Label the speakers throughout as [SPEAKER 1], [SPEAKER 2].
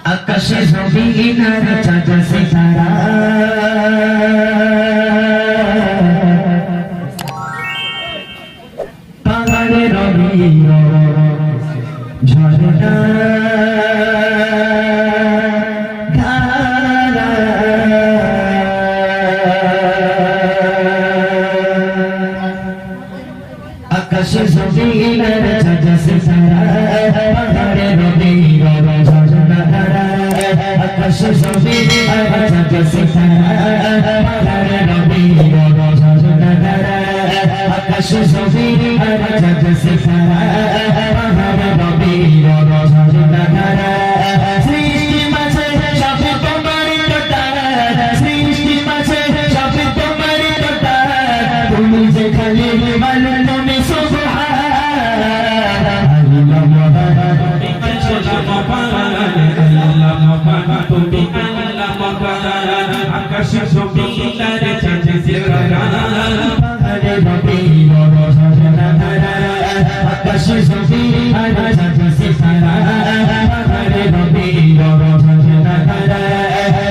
[SPEAKER 1] আকাশে জমিন আর চাঁদ সিতারা পাহাড়ে রবি ঝরনা ধারা আকাশে জমিন আর চাঁদ সিতারা পাহাড়ে রবি ঝরনা ধারা আকাশে জমিন আর চাঁদ সিতারা পাহাড়ে রবি ঝরনা ধারা আকাশে জমিন আর চাঁদ সিতারা পাহাড়ে রবি ঝরনা ধারা সৃষ্টি মাঝে সবে তোমারই কথা সৃষ্টি মাঝে সবে তোমারই কথা তুমি যে খালি মালুম তুমি সুবহান আল্লাহ মুবারক তুমি আল্লাহ মুবারক আকাশে জমিন আর চাঁদ সিতারা পাহাড়ে রবি ঝরনা ধারা আকাশে জমিন আর চাঁদ সিতারা পাহাড়ে রবি ঝরনা ধারা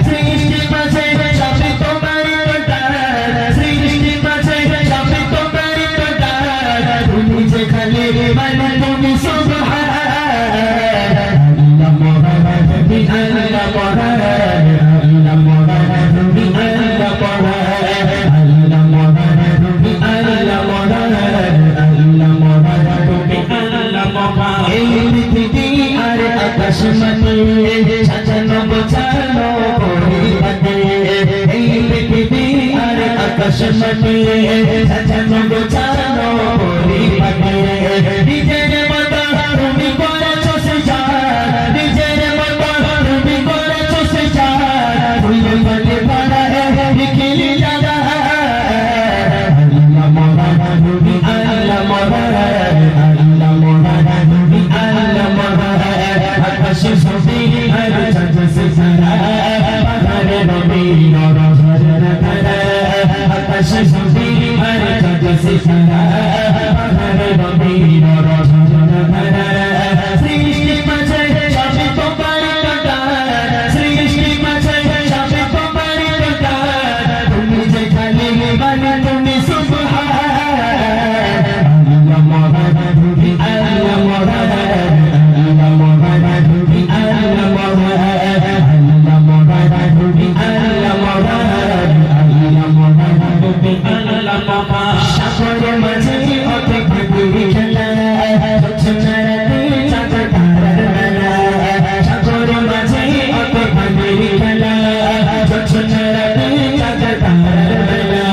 [SPEAKER 1] সৃষ্টি মাঝে সবে তোমারই কথা সৃষ্টি মাঝে সবে তোমারই কথা তুমি যে খালি মালিক তুমি সুবহান আল্লাহ মুবারক তুমি আল্লাহ মুবারক আল্লাহ মুবারক তুমি আল্লাহ মুবারক আল্লাহ মুবারক তুমি আল্লাহ মুবারক আল্লাহ মুবারক তুমি আল্লাহ মুবারক এই পৃথিবী আর আকাশ মাটি সাজানো গোছানো পরিপাটি এই পৃথিবী আর আকাশ মাটি সাজানো গোছানো পরিপাটি নিজের মতো তুমি করেছো সৃষ্টি নিজের মতো তুমি করেছো সৃষ্টি ফুলে ফলে ভরা বিকেলি জায়গা আল্লাহ মুবারক তুমি আল্লাহ মুবারক আল্লাহ মুবারক তুমি আল্লাহ মুবারক আকাশে জমিন আর চাঁদ সিতারা পাহাড়ে রবি ঝরনা ধারা আকাশে জমিন আর চাঁদ সিতারা পাহাড়ে রবি ঝরনা ধারা সৃষ্টি মাঝে সবে তোমারই কথা সৃষ্টি মাঝে সবে তোমারই কথা তুমি যে খালি মালিক তুমি সুবহান আল্লাহ মুবারক তুমি আল্লাহ মুবারক আল্লাহ মুবারক তুমি আল্লাহ মুবারক আল্লাহ মুবারক তুমি আল্লাহ মুবারক আল্লাহ মুবারক তুমি আল্লাহ মুবারক সাগরে মাঝে অনেক পুরী খেলা ছোটরাতে চাঁদ তারার মেলা সাগরে মাঝে অনেক পুরী খেলা ছোটরাতে চাঁদ তারার মেলা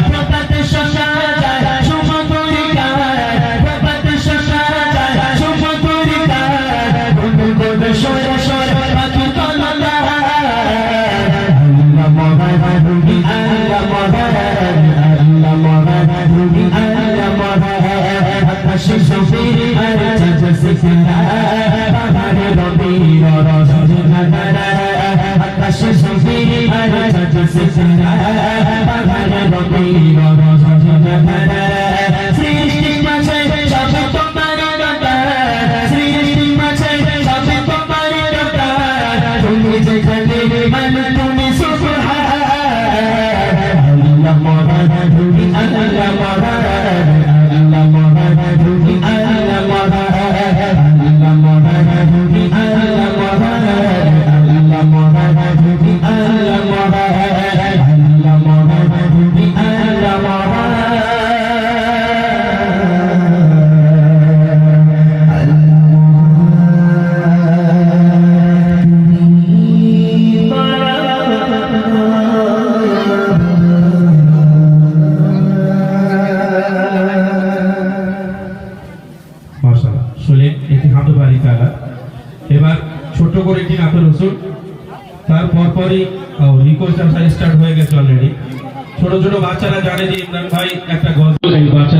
[SPEAKER 1] প্রভাত শশা যায় সুমধুরী গান প্রভাত শশা যায় সুমধুরী গান গুনগুন করে সরে সরে পাখি কলনা আল্লাহ মুবারক তুমি আল্লাহ মুবারক আল্লাহ মুবারক তুমি আল্লাহ মুবারক আকাশে জমিন আর চাঁদ সিতারা পাহাড়ে রবি ঝরনা ধারা আকাশে জমিন আর চাঁদ সিতারা পাহাড়ে রবি ঝরনা ধারা সৃষ্টি মাঝে সবে তোমারই কথা সৃষ্টি মাঝে সবে তোমারই কথা তুমি যে খালি মালিক তুমি সুবহান আল্লাহ মুবারক তুমি আল্লাহ মুবারক আল্লাহ মুবারক তুমি আল্লাহ মুবারক আল্লাহ মুবারক তুমি আল্লাহ মুবারক আল্লাহ মুবারক তুমি আল্লাহ মুবারক আল্লাহ মুবারক তুমি আল্লাহ মুবারক এবার ছোট করে একটি নাতে রসুন তার পরপরই রিকোয়েস্ট স্টার্ট হয়ে গেছে অলরেডি ছোট ছোট বাচ্চারা জানে যে ইমরান ভাই একটা গল্প বাচ্চা